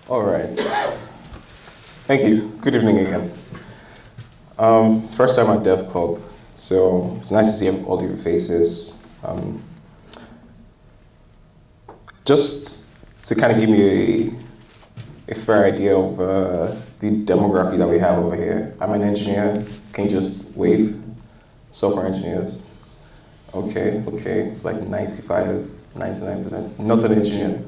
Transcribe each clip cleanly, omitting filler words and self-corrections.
All right. Thank you. Good evening again. First time at Dev Club, so it's nice to see all your faces. Just to kind of give me a fair idea of the demography that we have over here. I'm an engineer. Can you just wave? Software engineers. Okay. It's like 95, 99%. Not an engineer.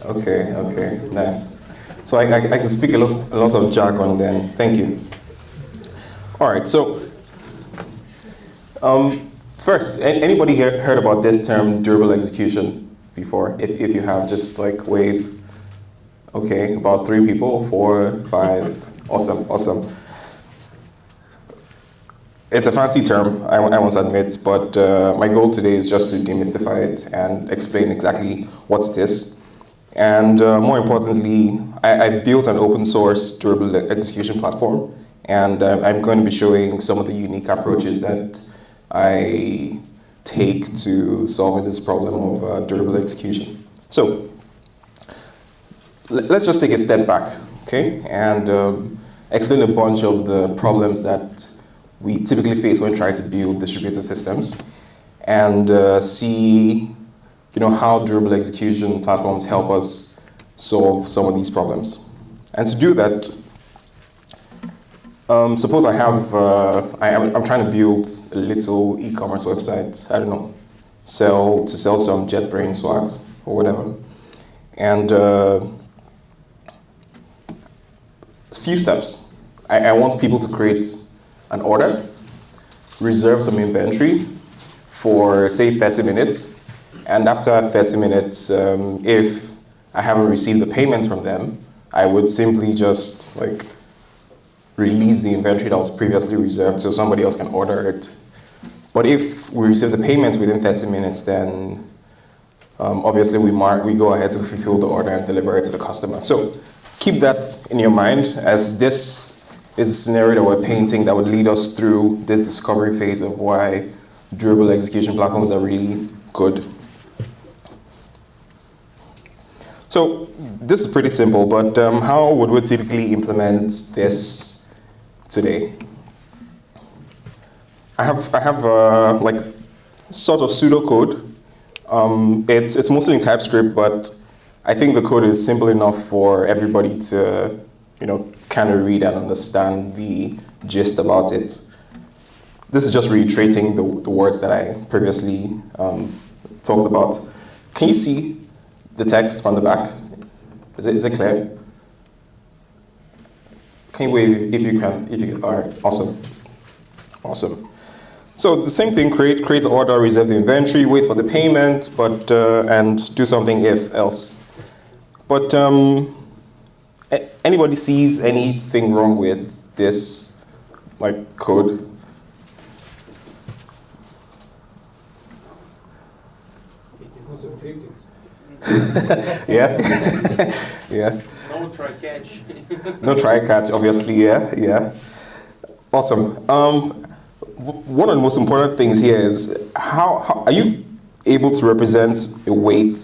Okay, nice. So I can speak a lot of jargon then. Thank you. All right, so first, anybody here heard about this term durable execution before? If you have, just like wave. Okay, about 3 people, 4, 5. Awesome. It's a fancy term, I must admit, but my goal today is just to demystify it and explain exactly what it is. And more importantly, I built an open source durable execution platform, and I'm going to be showing some of the unique approaches that I take to solving this problem of durable execution. So let's just take a step back, okay, and explain a bunch of the problems that we typically face when trying to build distributed systems, and see how durable execution platforms help us solve some of these problems. And to do that, suppose I have, I'm trying to build a little e-commerce website, I don't know, to sell some JetBrains swags or whatever. And a few steps. I want people to create an order, reserve some inventory for, say, 30 minutes. And after 30 minutes, if I haven't received the payment from them, I would simply just release the inventory that was previously reserved so somebody else can order it. But if we receive the payment within 30 minutes, then obviously we go ahead to fulfill the order and deliver it to the customer. So keep that in your mind, as this is a scenario that we're painting that would lead us through this discovery phase of why durable execution platforms are really good. So this is pretty simple, but how would we typically implement this today? I have sort of pseudocode. It's mostly in TypeScript, but I think the code is simple enough for everybody to kind of read and understand the gist about it. This is just reiterating the words that I previously talked about. Can you see the text from the back? Is it clear? Can you wave if you can? All right, awesome. So the same thing, create the order, reserve the inventory, wait for the payment, but and do something if else. But anybody sees anything wrong with this code? Yeah. No try catch. No try catch, obviously. Yeah. Awesome. One of the most important things here is how are you able to represent a wait?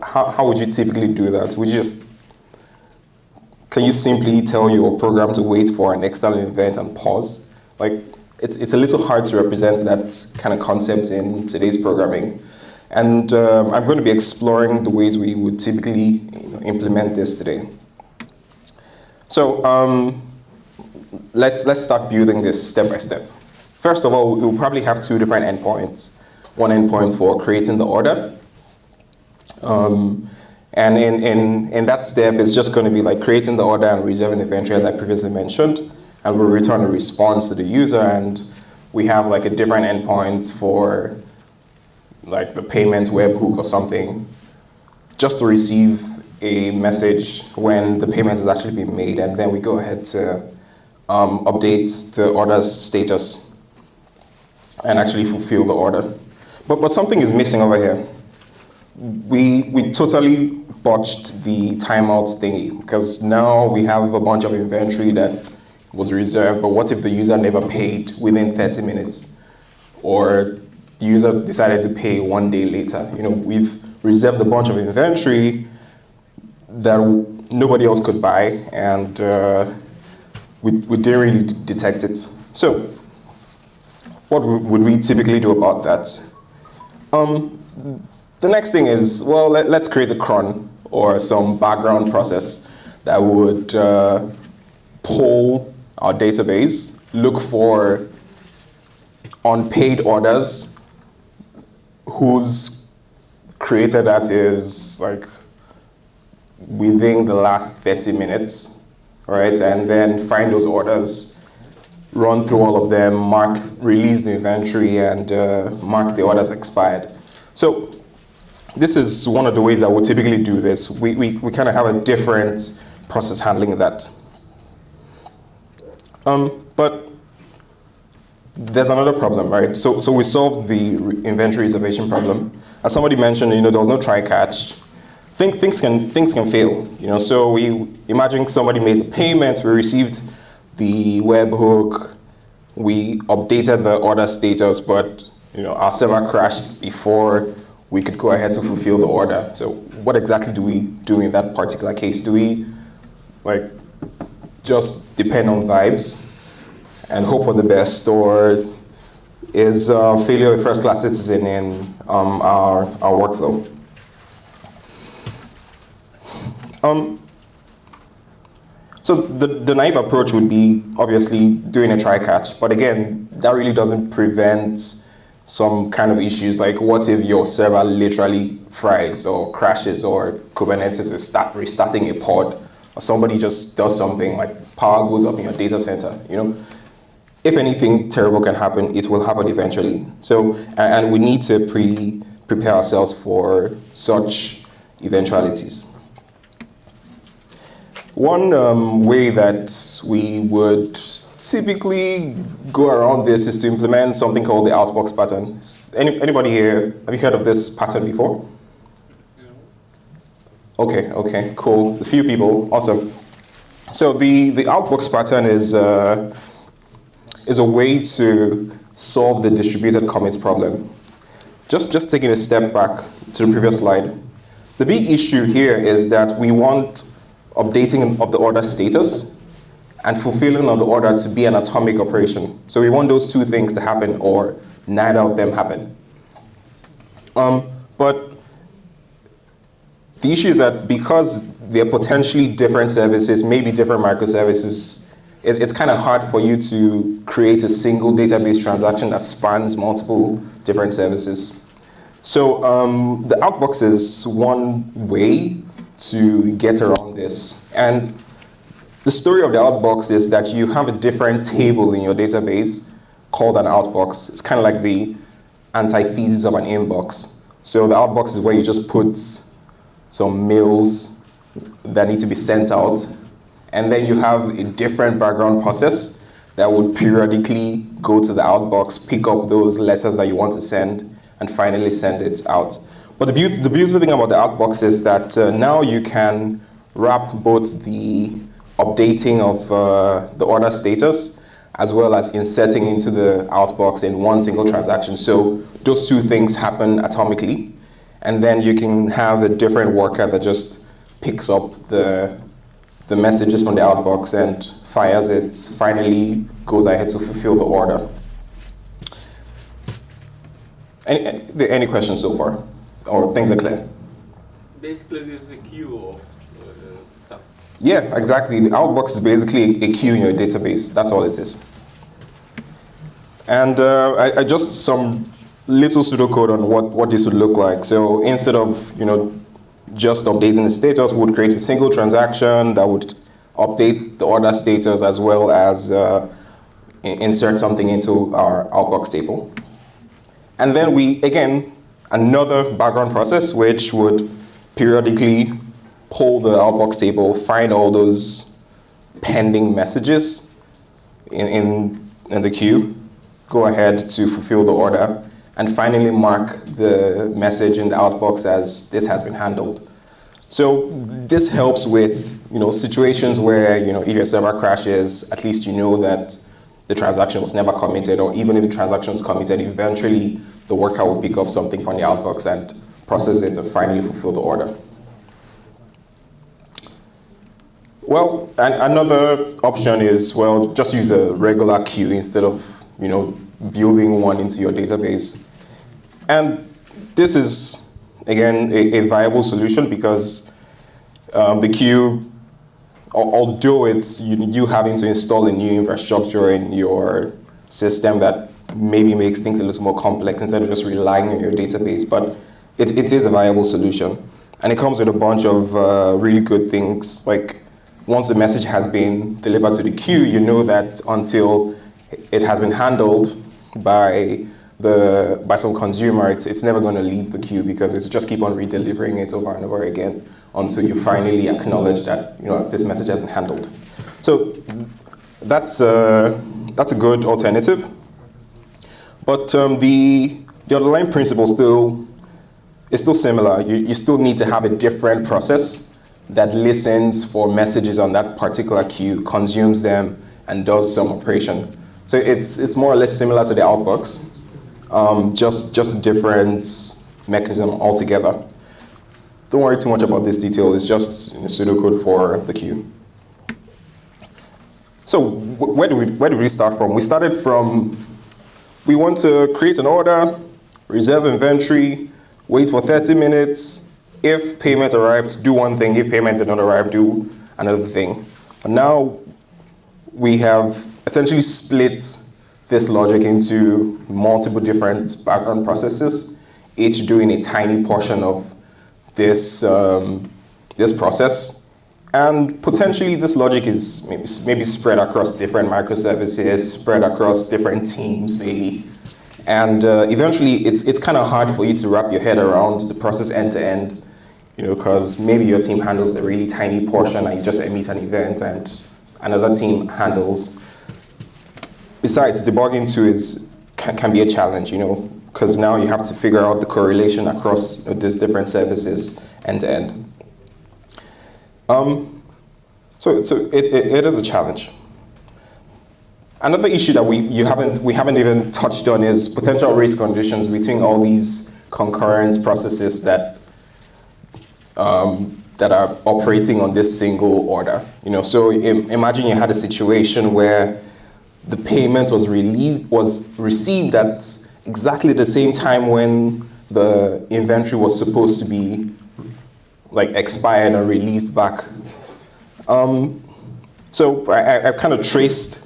How would you typically do that? Can you simply tell your program to wait for an external event and pause? It's a little hard to represent that kind of concept in today's programming. And I'm going to be exploring the ways we would typically implement this today. So let's start building this step by step. First of all, we'll probably have 2 different endpoints. One endpoint for creating the order. And in that step, it's just going to be creating the order and reserving inventory, as I previously mentioned. And we'll return a response to the user. And we have a different endpoint for the payment webhook or something, just to receive a message when the payment has actually been made, and then we go ahead to update the order's status and actually fulfill the order. But something is missing over here. We totally botched the timeout thingy, because now we have a bunch of inventory that was reserved, but what if the user never paid within 30 minutes? Or the user decided to pay 1 day later. We've reserved a bunch of inventory, that nobody else could buy, and we didn't really detect it. So what would we typically do about that? The next thing is, well, let's create a cron or some background process that would poll our database, look for unpaid orders whose creator that is like within the last 30 minutes, right? And then find those orders, run through all of them, release the inventory, and mark the orders expired. So this is one of the ways that we typically do this. We kind of have a different process handling that. But there's another problem, right? So we solved the inventory reservation problem. As somebody mentioned, there was no try catch. Things can fail, So we imagine somebody made the payment, we received the webhook, we updated the order status, but our server crashed before we could go ahead to fulfill the order. So what exactly do we do in that particular case? Do we just depend on vibes and hope for the best, or is failure a first-class citizen in our workflow? So the naive approach would be obviously doing a try-catch, but again, that really doesn't prevent some kind of issues, like what if your server literally fries or crashes, or Kubernetes is restarting a pod, or somebody just does something like power goes up in your data center, If anything terrible can happen, it will happen eventually. So, and we need to prepare ourselves for such eventualities. One way that we would typically go around this is to implement something called the outbox pattern. Anybody here, have you heard of this pattern before? No. Okay, cool. A few people, awesome. So the outbox pattern is a way to solve the distributed commits problem. Just taking a step back to the previous slide. The big issue here is that we want updating of the order status and fulfilling of the order to be an atomic operation. So we want those two things to happen, or neither of them happen. But the issue is that because they're potentially different services, maybe different microservices, it's kind of hard for you to create a single database transaction that spans multiple different services. So the outbox is one way to get around this. And the story of the outbox is that you have a different table in your database called an outbox. It's kind of like the antithesis of an inbox. So the outbox is where you just put some mails that need to be sent out, and then you have a different background process that would periodically go to the outbox, pick up those letters that you want to send, and finally send it out. But the beautiful thing about the outbox is that now you can wrap both the updating of the order status as well as inserting into the outbox in one single transaction. So those two things happen atomically, and then you can have a different worker that just picks up the messages from the outbox and fires it, finally goes ahead to fulfill the order. Any questions so far? Or things are clear? Basically, this is a queue of tasks. Yeah, exactly. The outbox is basically a queue in your database. That's all it is. And I just some little pseudocode on what this would look like. So instead of just updating the status, we would create a single transaction that would update the order status as well as insert something into our outbox table. And then another background process which would periodically pull the outbox table, find all those pending messages in the queue, go ahead to fulfill the order, and finally mark the message in the outbox as this has been handled. So this helps with situations where if your server crashes, at least you know that the transaction was never committed, or even if the transaction was committed, eventually the worker will pick up something from the outbox and process it and finally fulfill the order. Well, another option is, well, just use a regular queue instead of, building one into your database. And this is, again, a viable solution because the queue, although it's you having to install a new infrastructure in your system that maybe makes things a little more complex instead of just relying on your database, but it is a viable solution. And it comes with a bunch of really good things, like once the message has been delivered to the queue, you know that until it has been handled by some consumer, it's never going to leave the queue because it's just keep on redelivering it over and over again until you finally acknowledge that this message has been handled. So that's a good alternative. But the underlying principle is still similar. You still need to have a different process that listens for messages on that particular queue, consumes them, and does some operation. So it's more or less similar to the outbox, just a different mechanism altogether. Don't worry too much about this detail. It's just pseudocode for the queue. So where do we start from? We started from, we want to create an order, reserve inventory, wait for 30 minutes. If payment arrived, do one thing. If payment did not arrive, do another thing. But now we have essentially split this logic into multiple different background processes, each doing a tiny portion of this process. And potentially this logic is maybe spread across different microservices, spread across different teams maybe. And eventually it's kind of hard for you to wrap your head around the process end to end, because maybe your team handles a really tiny portion and you just emit an event and another team handles. Besides, debugging too can be a challenge, because now you have to figure out the correlation across these different services end to end. So it is a challenge. Another issue that we haven't even touched on is potential race conditions between all these concurrent processes that are operating on this single order. So imagine you had a situation where the payment was received at exactly the same time when the inventory was supposed to be expired and released back. So I kind of traced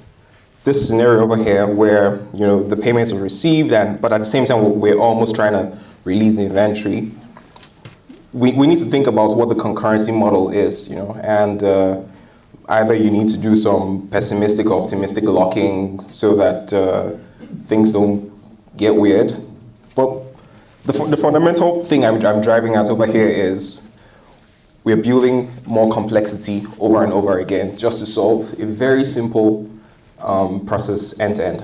this scenario over here where the payments were received, but at the same time we're almost trying to release the inventory. We need to think about what the concurrency model is, and either you need to do some pessimistic or optimistic locking so that things don't get weird. But the fundamental thing I'm driving at over here is we're building more complexity over and over again just to solve a very simple process end to end.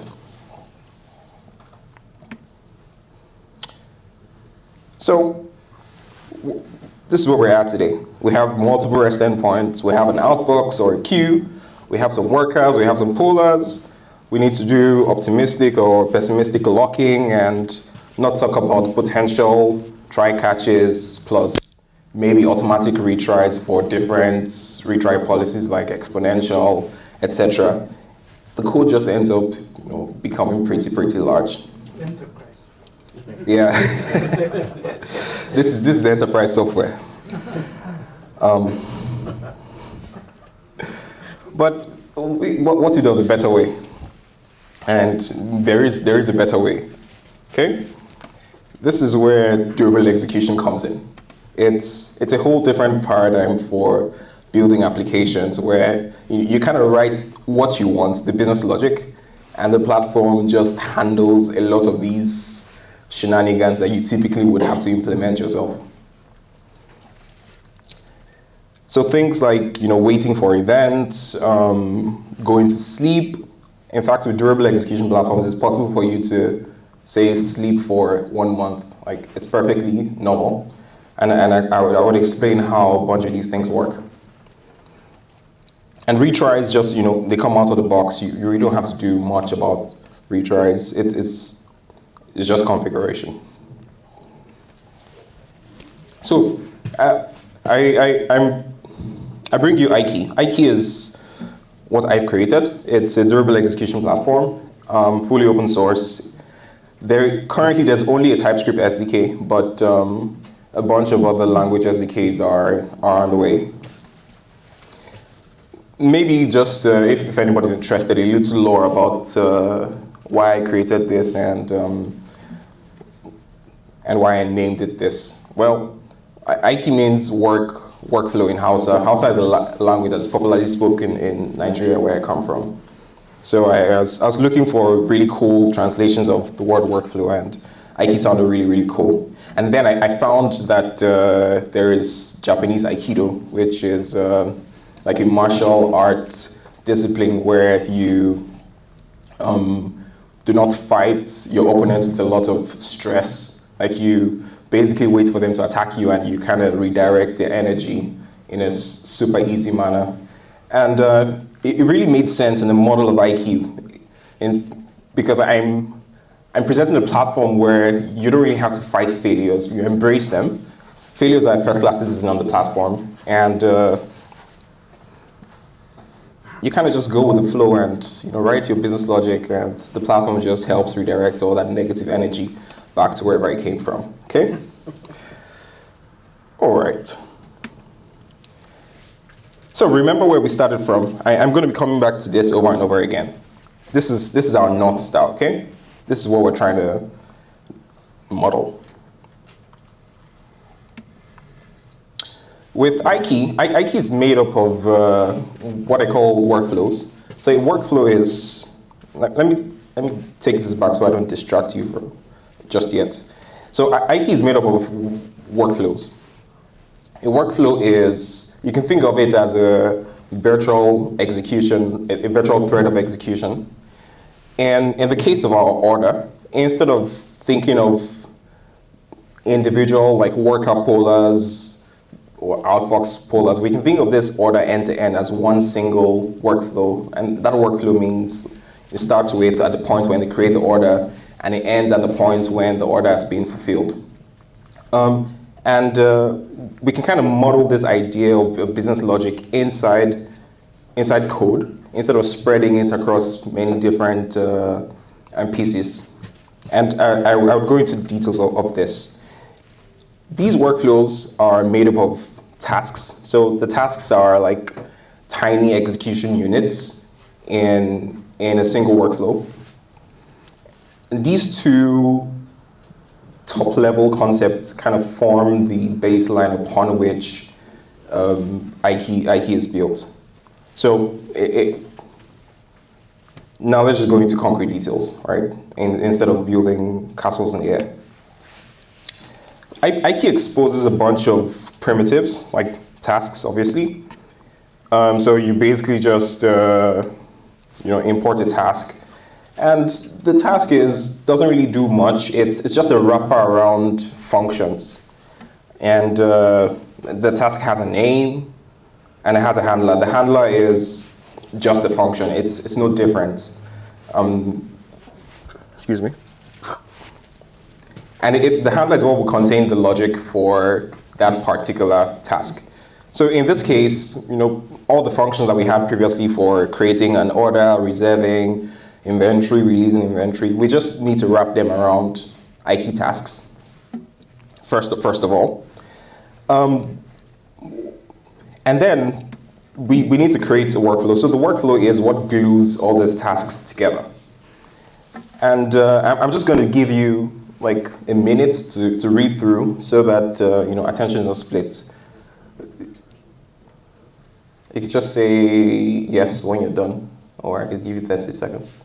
So this is where we're at today. We have multiple REST endpoints. We have an outbox or a queue. We have some workers. We have some pullers. We need to do optimistic or pessimistic locking and not talk about potential try catches plus maybe automatic retries for different retry policies like exponential, etc. The code just ends up becoming pretty large. Enterprise. Yeah. This is the enterprise software. But what if there was a better way? And there is a better way. Okay? This is where durable execution comes in. It's a whole different paradigm for building applications where you kind of write what you want, the business logic, and the platform just handles a lot of these shenanigans that you typically would have to implement yourself. So things like waiting for events, going to sleep. In fact, with durable execution platforms, it's possible for you to say sleep for 1 month. It's perfectly normal. And I would explain how a bunch of these things work. And retries just, they come out of the box. You really don't have to do much about retries. It's just configuration. I bring you Aiki. Aiki is what I've created. It's a durable execution platform, fully open source. Currently, there's only a TypeScript SDK, but a bunch of other language SDKs are on the way. Maybe just, if anybody's interested, a little lore about why I created this and why I named it this. Well, Aiki means workflow in Hausa. Hausa is a language that's popularly spoken in Nigeria, where I come from. So I was looking for really cool translations of the word workflow, and Aiki sounded really, really cool. And then I found that there is Japanese Aikido, which is like a martial art discipline where you do not fight your opponents with a lot of stress. Like you basically wait for them to attack you and you kind of redirect their energy in a super easy manner. And it really made sense in the model of Aiki because I'm presenting a platform where you don't really have to fight failures, you embrace them. Failures are first-class citizens on the platform, and you kind of just go with the flow and write your business logic, and the platform just helps redirect all that negative energy back to wherever it came from, okay? All right. So remember where we started from. I'm going to be coming back to this over and over again. This is our North Star, okay? This is what we're trying to model. With Aiki, Aiki is made up of what I call workflows. So a workflow is, let me take this back so I don't distract you from just yet. So Aiki is made up of workflows. A workflow is, you can think of it as a virtual execution, a virtual thread of execution. And in the case of our order, instead of thinking of individual like worker polars or outbox polars, we can think of this order end to end as one single workflow. And that workflow means it starts with at the point when they create the order, and it ends at the point when the order has been fulfilled. We can kind of model this idea of business logic inside code, instead of spreading it across many different pieces. And I would go into details of this. These workflows are made up of tasks. So the tasks are like tiny execution units in a single workflow. These two top-level concepts kind of form the baseline upon which Aiki is built. So now let's just go into concrete details, right? Instead of building castles in the air. Aiki exposes a bunch of primitives, like tasks, obviously. So you basically just import a task. And the task doesn't really do much. It's just a wrapper around functions. And the task has a name, and it has a handler. The handler is just a function. It's no different. Excuse me. And the handler is what will contain the logic for that particular task. So in this case, all the functions that we had previously for creating an order, reserving, inventory, releasing inventory, we just need to wrap them around Aiki tasks, first of all. And then we need to create a workflow. So the workflow is what glues all these tasks together. And I'm just going to give you like a minute to read through so that attention is not split. You could just say yes when you're done, or I could give you 30 seconds.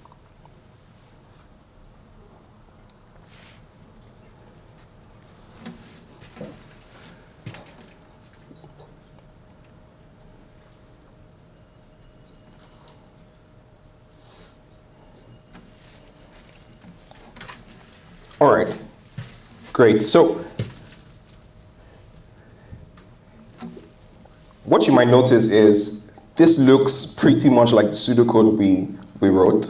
All right, great. So what you might notice is this looks pretty much like the pseudocode we wrote.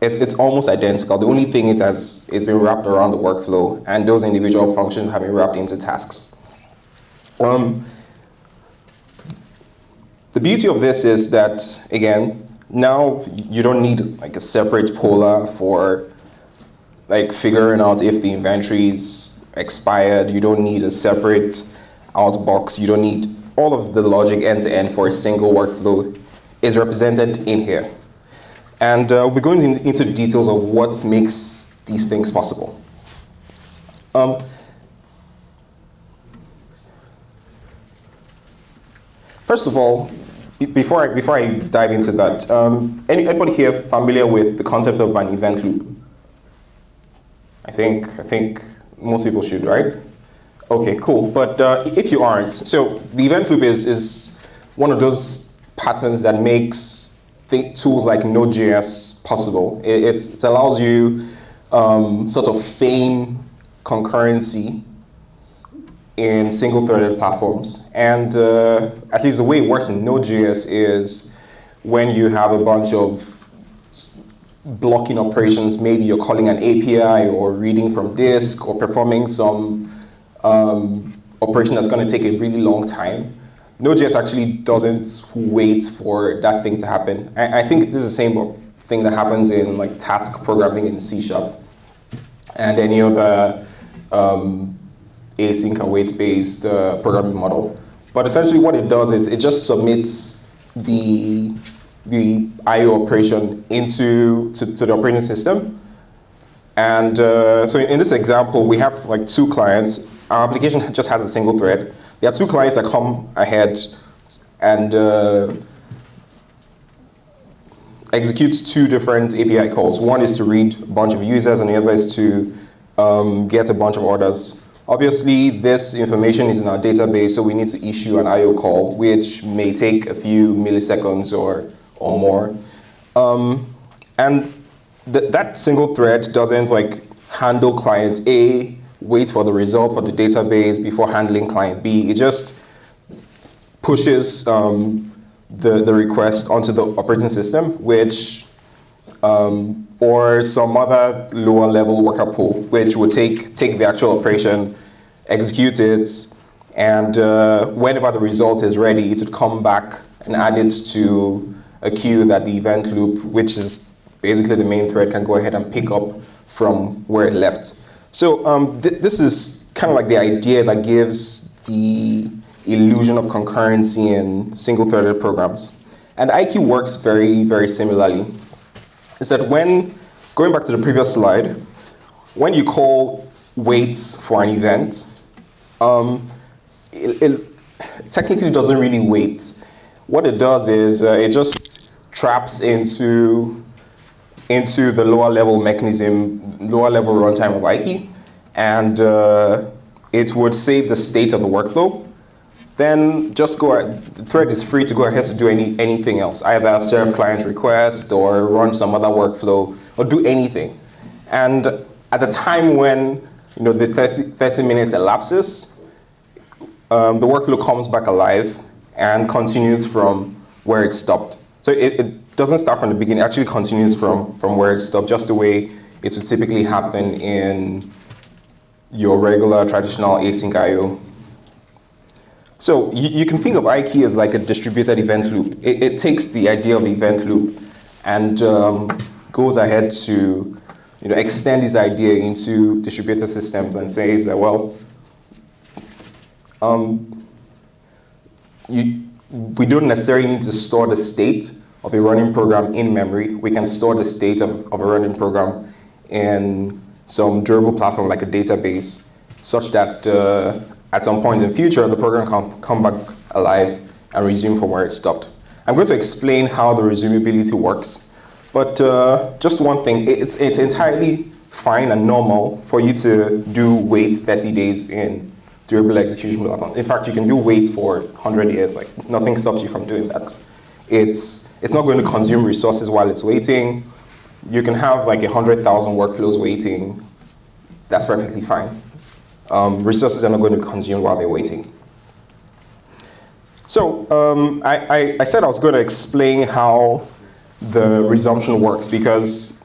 It's almost identical. The only thing it's been wrapped around the workflow, and those individual functions have been wrapped into tasks. The beauty of this is that, again, now you don't need like a separate poller for like figuring out if the inventory is expired. You don't need a separate outbox. You don't need all of the logic end-to-end for a single workflow is represented in here. And we're going into the details of what makes these things possible. First of all, before I dive into that, anybody here familiar with the concept of an event loop? I think most people should, right? Okay, cool. But if you aren't, so the event loop is one of those patterns that makes tools like Node.js possible. It allows you sort of feign concurrency in single-threaded platforms. And at least the way it works in Node.js is when you have a bunch of blocking operations, maybe you're calling an API or reading from disk or performing some operation that's going to take a really long time. Node.js actually doesn't wait for that thing to happen. I think this is the same thing that happens in like task programming in C# and any other async await based programming model. But essentially what it does is it just submits the I/O operation to the operating system. And so in this example, we have like two clients. Our application just has a single thread. There are two clients that come ahead and execute two different API calls. One is to read a bunch of users, and the other is to get a bunch of orders. Obviously, this information is in our database, so we need to issue an I/O call, which may take a few milliseconds or more. And that single thread doesn't like handle client A, wait for the result for the database before handling client B. It just pushes the request onto the operating system, which or some other lower level worker pool, which would take the actual operation, execute it, and whenever the result is ready, it would come back and add it to a queue that the event loop, which is basically the main thread, can go ahead and pick up from where it left. So this is kind of like the idea that gives the illusion of concurrency in single-threaded programs. And Aiki works very, very similarly. Is that when, going back to the previous slide, when you call wait for an event, it technically doesn't really wait. What it does is it just traps into the lower level mechanism, lower level runtime of Aiki, and it would save the state of the workflow. Then just the thread is free to go ahead to do anything else, either serve client request or run some other workflow or do anything. And at the time when the 30 minutes elapses, the workflow comes back alive and continues from where it stopped. So it doesn't start from the beginning, it actually continues from where it stopped, just the way it would typically happen in your regular traditional async I/O. So you can think of Aiki as like a distributed event loop. It takes the idea of the event loop and goes ahead to extend this idea into distributed systems and says that, well, we don't necessarily need to store the state of a running program in memory. We can store the state of a running program in some durable platform like a database, such that at some point in the future, the program can come back alive and resume from where it stopped. I'm going to explain how the resumability works, but just one thing, it's entirely fine and normal for you to do wait 30 days in durable execution platform. In fact, you can do wait for 100 years, like nothing stops you from doing that. It's not going to consume resources while it's waiting. You can have like 100,000 workflows waiting. That's perfectly fine. Resources are not going to be consumed while they're waiting. So I said I was going to explain how the resumption works, because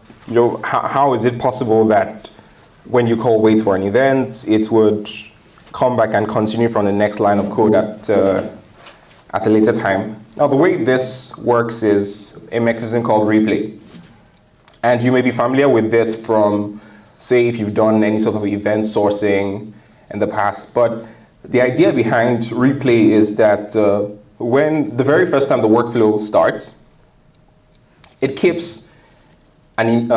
how is it possible that when you call wait for an event, it would come back and continue from the next line of code at a later time. Now, the way this works is a mechanism called replay. And you may be familiar with this from, say, if you've done any sort of event sourcing in the past. But the idea behind replay is that when the very first time the workflow starts, it keeps an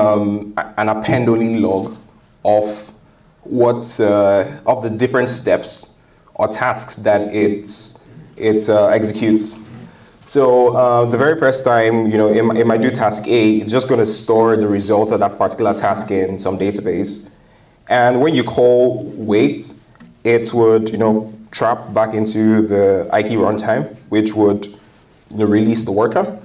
append-only log of of the different steps or tasks that it executes. So the very first time, it might do task A, it's just going to store the result of that particular task in some database. And when you call wait, it would, trap back into the Aiki runtime, which would release the worker.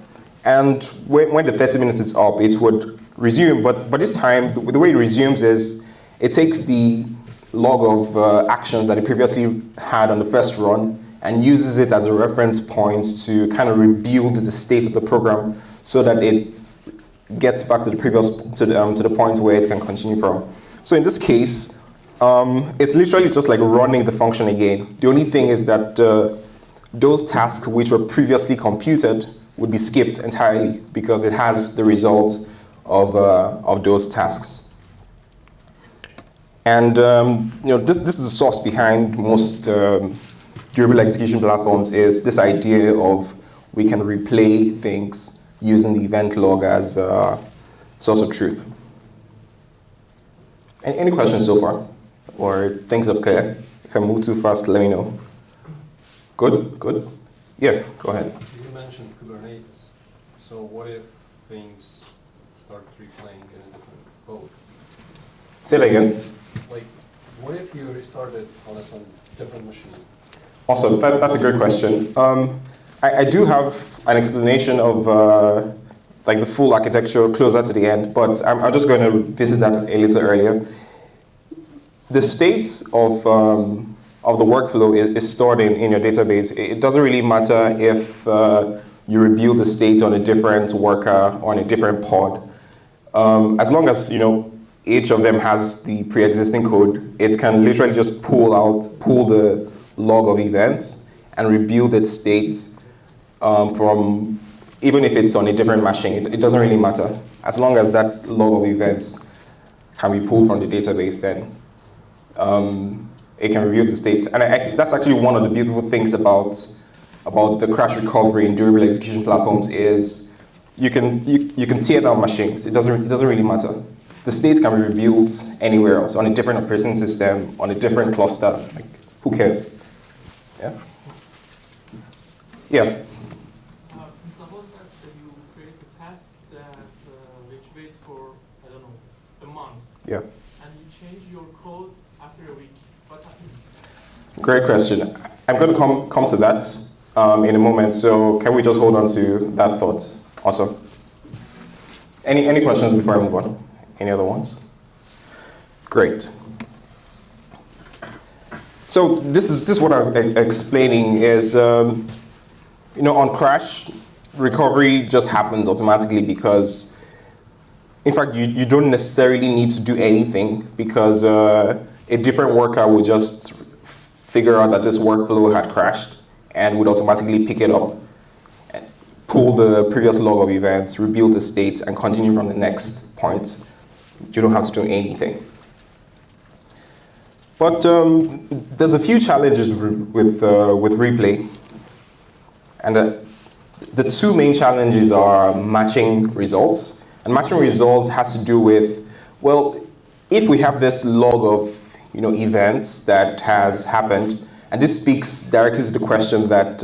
And when the 30 minutes is up, it would resume. But this time, the way it resumes is it takes the log of actions that it previously had on the first run and uses it as a reference point to kind of rebuild the state of the program so that it gets back to the previous to the point where it can continue from. So in this case, it's literally just like running the function again. The only thing is that those tasks which were previously computed would be skipped entirely because it has the result of those tasks. And this is the source behind most durable execution platforms is this idea of we can replay things using the event log as a source of truth. Any questions so far? Or things up clear? If I move too fast, let me know. Good, good. Yeah, go ahead. You mentioned Kubernetes. So what if things start replaying in a different code? Say that again. Like, what if you restarted on some different machine? Awesome, that's a great question. I do have an explanation of like the full architecture closer to the end, but I'm just going to visit that a little earlier. The state of the workflow is stored in your database. It doesn't really matter if you rebuild the state on a different worker or on a different pod. As long as each of them has the pre-existing code, it can literally just pull the log of events and rebuild its state from, even if it's on a different machine, it doesn't really matter. As long as that log of events can be pulled from the database, then it can review the states. And that's actually one of the beautiful things about the crash recovery in durable execution platforms is you can tear down machines. It doesn't really matter. The state can be rebuilt anywhere else, on a different operating system, on a different cluster. Like, who cares? Yeah? Yeah? Suppose that you create a task which waits for, I don't know, a month. Yeah. And you change your code after a week. What happens? Great question. I'm going to come to that in a moment, so can we just hold on to that thought? Awesome. Any questions before I move on? Any other ones? Great. So this is what I was explaining is, on crash, recovery just happens automatically because, in fact, you don't necessarily need to do anything because a different worker will just figure out that this workflow had crashed and would automatically pick it up, and pull the previous log of events, rebuild the state, and continue from the next point. You don't have to do anything. But there's a few challenges with replay. And the two main challenges are matching results. And matching results has to do with, well, if we have this log of events that has happened, and this speaks directly to the question that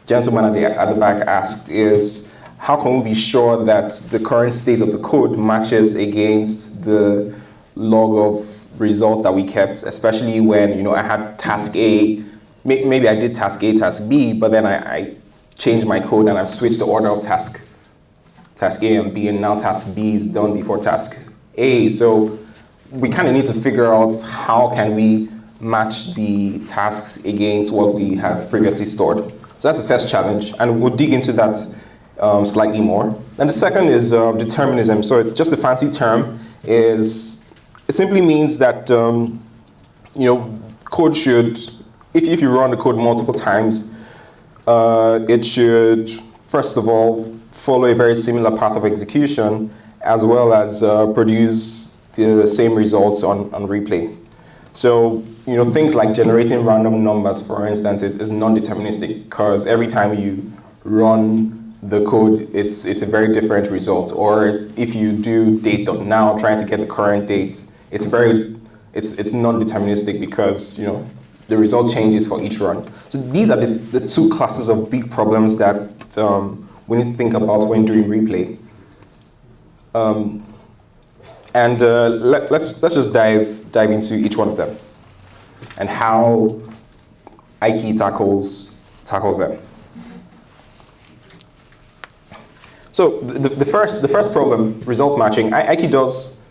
gentleman at the back asked is, how can we be sure that the current state of the code matches against the log of results that we kept, especially when I had task A, maybe I did task A, task B, but then I changed my code and I switched the order of task A and B, and now task B is done before task A. So we kind of need to figure out how can we match the tasks against what we have previously stored. So that's the first challenge, and we'll dig into that slightly more. And the second is determinism. So just a fancy term is, it simply means that code should, if you run the code multiple times, it should, first of all, follow a very similar path of execution, as well as produce the same results on replay. So, things like generating random numbers, for instance, is non-deterministic, because every time you run the code, it's a very different result. Or if you do date.now, trying to get the current date, it's non-deterministic, because the result changes for each run. So these are the two classes of big problems that we need to think about when doing replay. Let's just dive into each one of them and how Aiki tackles them. So the first problem, result matching, Aiki does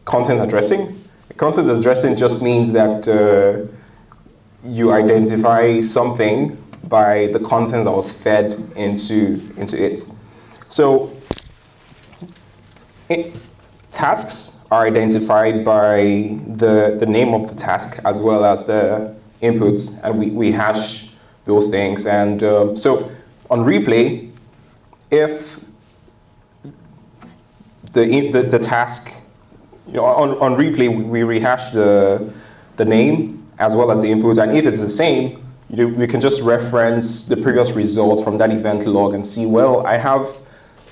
content addressing. Content addressing just means that you identify something by the content that was fed into it. So tasks are identified by the name of the task as well as the inputs, and we hash those things. And so on replay, if the task, on replay, we rehash the name as well as the input, and if it's the same, we can just reference the previous result from that event log and see, well, I have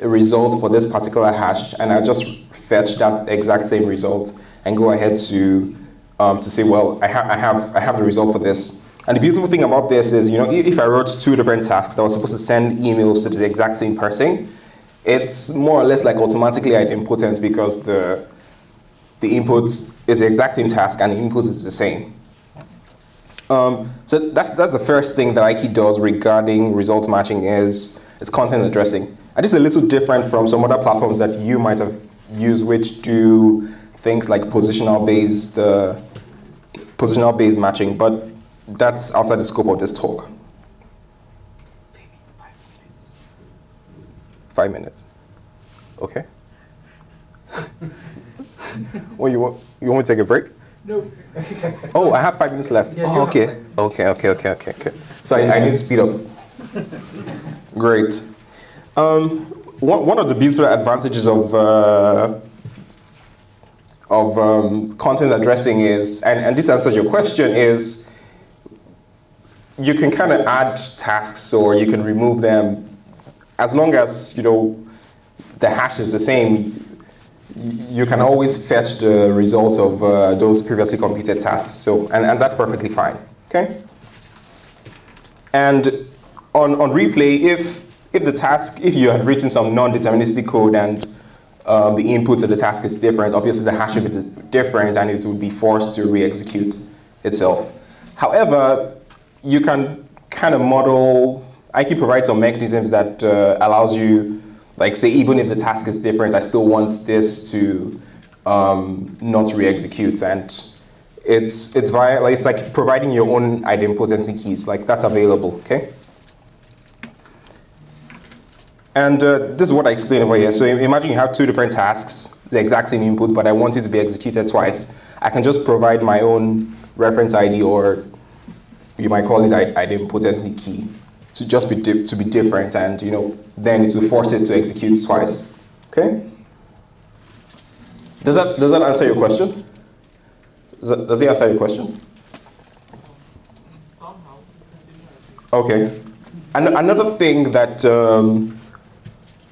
a result for this particular hash, and I just fetch that exact same result and go ahead to say, well, I have the result for this. And the beautiful thing about this is, if I wrote two different tasks that were supposed to send emails to the exact same person, it's more or less like automatically idempotent, because the input is the exact same task and the input is the same. So that's the first thing that Aiki does regarding result matching is content addressing. And this is a little different from some other platforms that you might have used, which do things like positional-based matching, but that's outside the scope of this talk. 5 minutes. Okay. Well, you want me to take a break? No. Oh, I have 5 minutes left. Yeah, Oh, okay. Okay. So I need to speed up. Great. One of the beautiful advantages of content addressing is, and this answers your question, is you can kind of add tasks or you can remove them as long as the hash is the same. You can always fetch the result of those previously completed tasks. So and that's perfectly fine. Okay. And on replay, if you had written some non-deterministic code and the input to the task is different, obviously the hash would be different and it would be forced to re-execute itself. However, you can kind of model, Aiki provides some mechanisms that allows you, like say, even if the task is different, I still want this to not re-execute. And it's like providing your own idempotency keys, like that's available, okay? And this is what I explained over here. So imagine you have two different tasks, the exact same input, but I want it to be executed twice. I can just provide my own reference ID, or you might call it idempotency key, to just be different, and then it will force it to execute twice. Okay? Does that answer your question? Does it answer your question? Somehow. Okay. And another thing that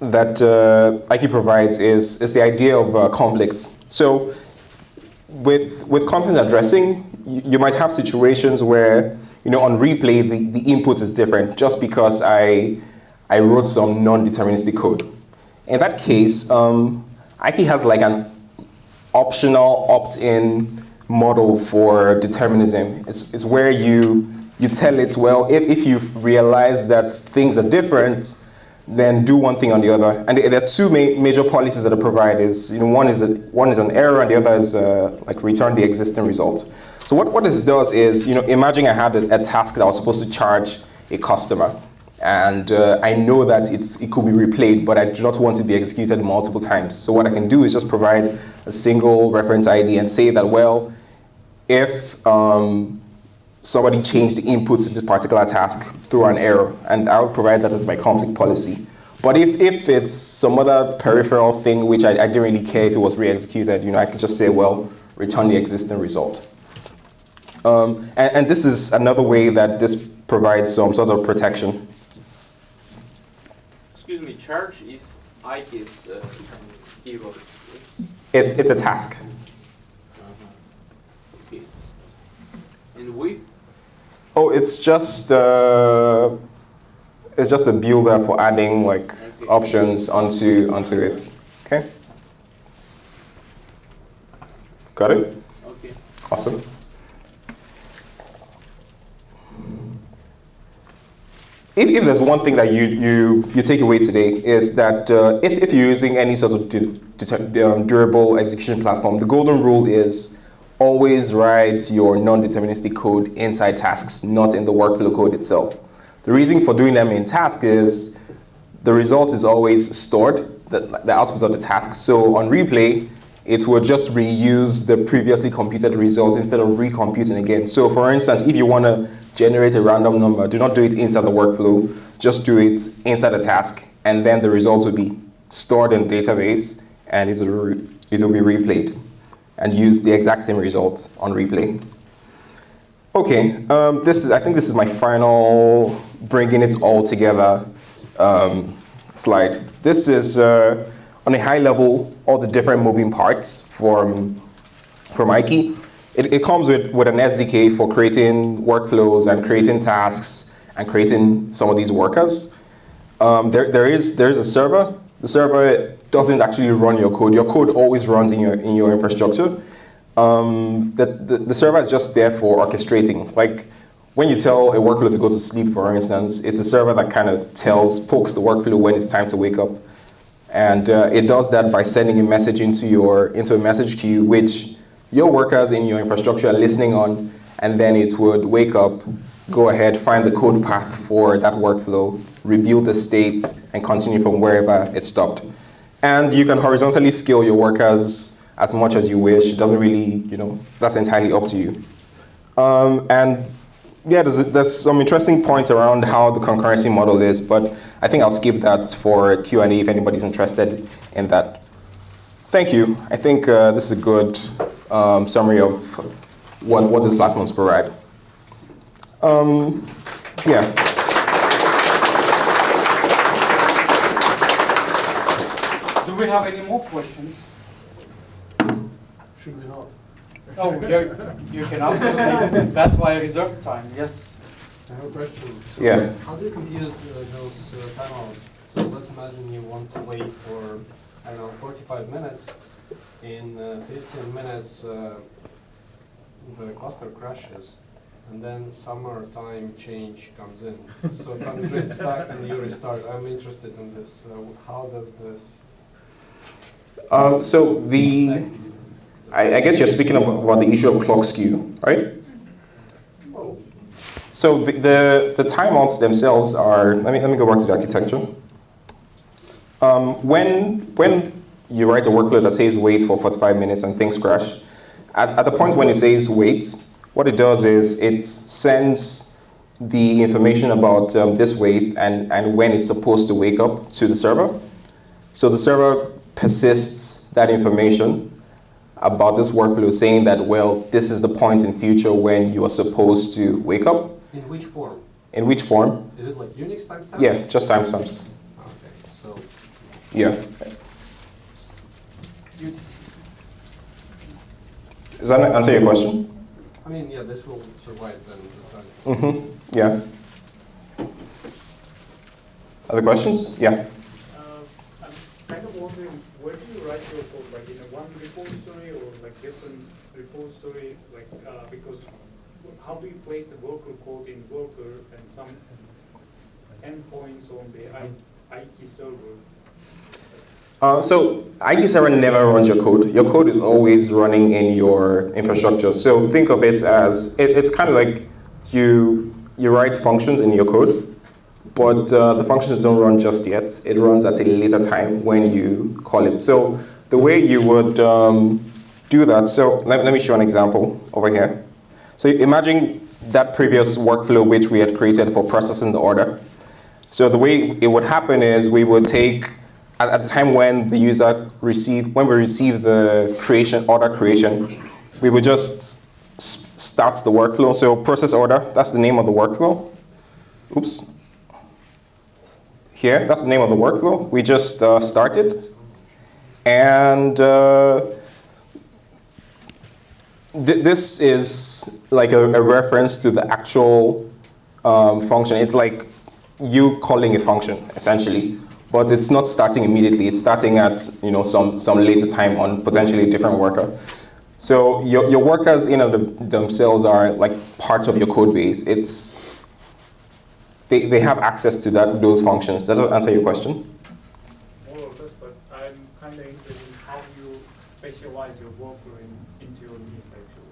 Aiki provides is the idea of conflicts. So with content addressing, you might have situations where on replay the input is different just because I wrote some non-deterministic code. In that case, Aiki has like an optional opt-in model for determinism. It's where you tell it, well, if you realize that things are different, then do one thing or the other. And there are two major policies that are provided. One is an error, and the other is like return the existing result. So what this does is, imagine I had a task that I was supposed to charge a customer, and I know that it could be replayed, but I do not want it to be executed multiple times. So what I can do is just provide a single reference ID and say that, well, if somebody changed the input to this particular task, throw an error, and I'll provide that as my conflict policy. But if it's some other peripheral thing which I didn't really care if it was re-executed, I can just say, well, return the existing result. And this is another way that this provides some sort of protection. Excuse me, charge is Aiki's hero. It's a task. Okay. And width? Oh, it's just a builder for adding options onto it. Okay. Got it? Okay. Awesome. If there's one thing that you take away today is that if you're using any sort of durable execution platform, the golden rule is always write your non-deterministic code inside tasks, not in the workflow code itself. The reason for doing them in task is the result is always stored, the outputs of the task. So on replay, it will just reuse the previously computed result instead of recomputing again. So for instance, if you want to generate a random number, do not do it inside the workflow, just do it inside the task, and then the result will be stored in the database, and it will be replayed, and use the exact same result on replay. Okay, I think this is my final bringing it all together slide. This is, on a high level, all the different moving parts from Aiki. It comes with an SDK for creating workflows and creating tasks and creating some of these workers. There is a server. The server doesn't actually run your code. Your code always runs in your infrastructure. The server is just there for orchestrating. Like when you tell a workflow to go to sleep, for instance, it's the server that kind of pokes the workflow when it's time to wake up. And it does that by sending a message into a message queue, which your workers in your infrastructure are listening on, and then it would wake up, go ahead, find the code path for that workflow, rebuild the state, and continue from wherever it stopped. And you can horizontally scale your workers as much as you wish. It doesn't really, that's entirely up to you. And yeah, there's some interesting points around how the concurrency model is, but I think I'll skip that for Q&A if anybody's interested in that. Thank you. I think this is a good summary of what these platforms provide. Yeah. Do we have any more questions? Should we not? Oh, you can absolutely. That's why I reserved time. Yes. I have a question. So Yeah. How do you compute those timeouts? So let's imagine you want to wait for, 45 minutes. In 15 minutes, the cluster crashes, and then summertime change comes in. So it concentrates back and you restart. I'm interested in this. How does this? So I guess you're speaking about the issue of clock skew, right? Oh. So the timeouts themselves are, let me go back to the architecture. When you write a workflow that says wait for 45 minutes and things crash, at the point when it says wait, what it does is it sends the information about this wait and when it's supposed to wake up to the server. So the server persists that information about this workflow saying that, well, this is the point in future when you are supposed to wake up. In which form? In which form? Is it like Unix timestamp? Yeah, just timestamps. Okay, so. Yeah. Does that answer your question? I mean, yeah, this will survive then the time. Mm-hmm. Yeah. Other questions? Yeah. I'm kind of wondering, where do you write your code? Like in a one repository or like different repository? Like because how do you place the worker code in worker and some endpoints on the Aiki server? So Aiki server never runs your code. Your code is always running in your infrastructure. So think of it as, it's kind of like you write functions in your code, but the functions don't run just yet. It runs at a later time when you call it. So the way you would do that, so let me show an example over here. So imagine that previous workflow which we had created for processing the order. So the way it would happen is we would take, at the time when the user when we receive the order creation, we would just start the workflow. So process order, that's the name of the workflow. Oops. Here, that's the name of the workflow. We just start it. And this is like a reference to the actual function. It's like you calling a function, essentially. But it's not starting immediately. It's starting at some later time on potentially a different worker. So your workers themselves are like part of your code base. They have access to those functions. Does that answer your question? More or less, but I'm kind of interested in how you specialize your worker into your needs, actually.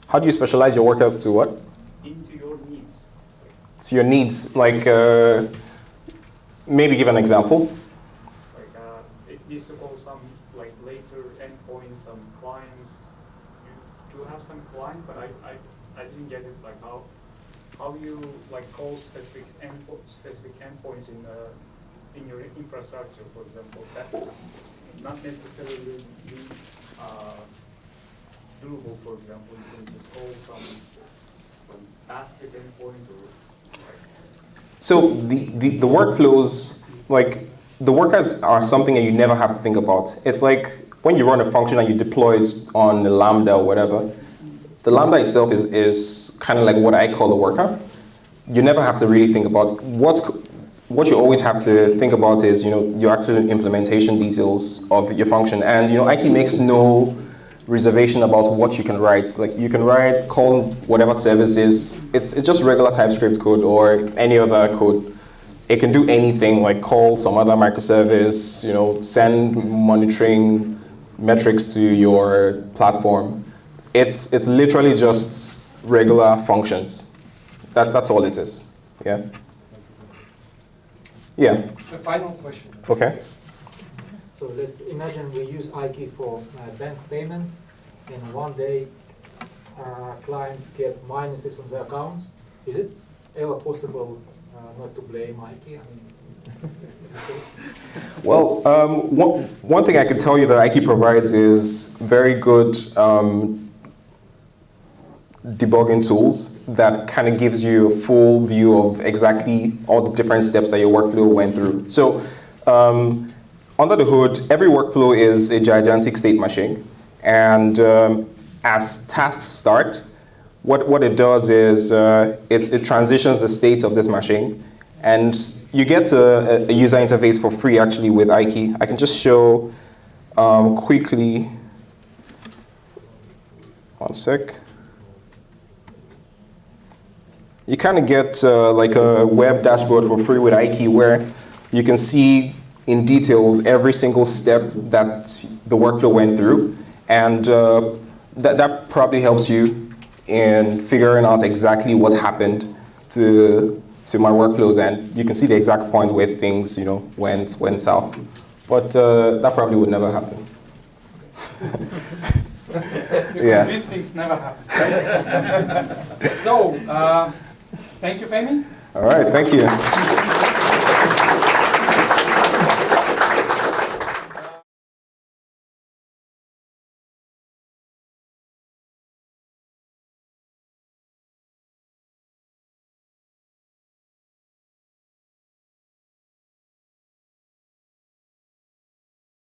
How do you specialize your workers to what? Into your needs. To your needs, like maybe give an example. Like it needs to call some like later endpoints, some clients. You do have some client, but I didn't get it. Like how you like call specific endpoints in your infrastructure, for example. That not necessarily be doable. For example, you can just call some basket endpoint or. So the workflows, like the workers are something that you never have to think about. It's like when you run a function and you deploy it on the Lambda or whatever, the Lambda itself is kind of like what I call a worker. You never have to really think about what you always have to think about is your actual implementation details of your function. And Aiki makes no reservation about what you can write. Like you can call whatever services. It's just regular TypeScript code or any other code. It can do anything, like call some other microservice, send monitoring metrics to your platform. It's literally just regular functions. That's all it is. Yeah. Yeah. A final question. Okay. So let's imagine we use Aiki for bank payment, and one day client gets minuses on the account. Is it ever possible not to blame Aiki? Well, one thing I can tell you that Aiki provides is very good debugging tools that kind of gives you a full view of exactly all the different steps that your workflow went through. So under the hood, every workflow is a gigantic state machine. And as tasks start, what it does is it transitions the state of this machine. And you get a user interface for free, actually, with Aiki. I can just show quickly. One sec. You kind of get like a web dashboard for free with Aiki where you can see in details every single step that the workflow went through. And that probably helps you in figuring out exactly what happened to my workflows. And you can see the exact point where things went south. But that probably would never happen. Yeah. These things never happen. So, thank you, Femi. All right, thank you.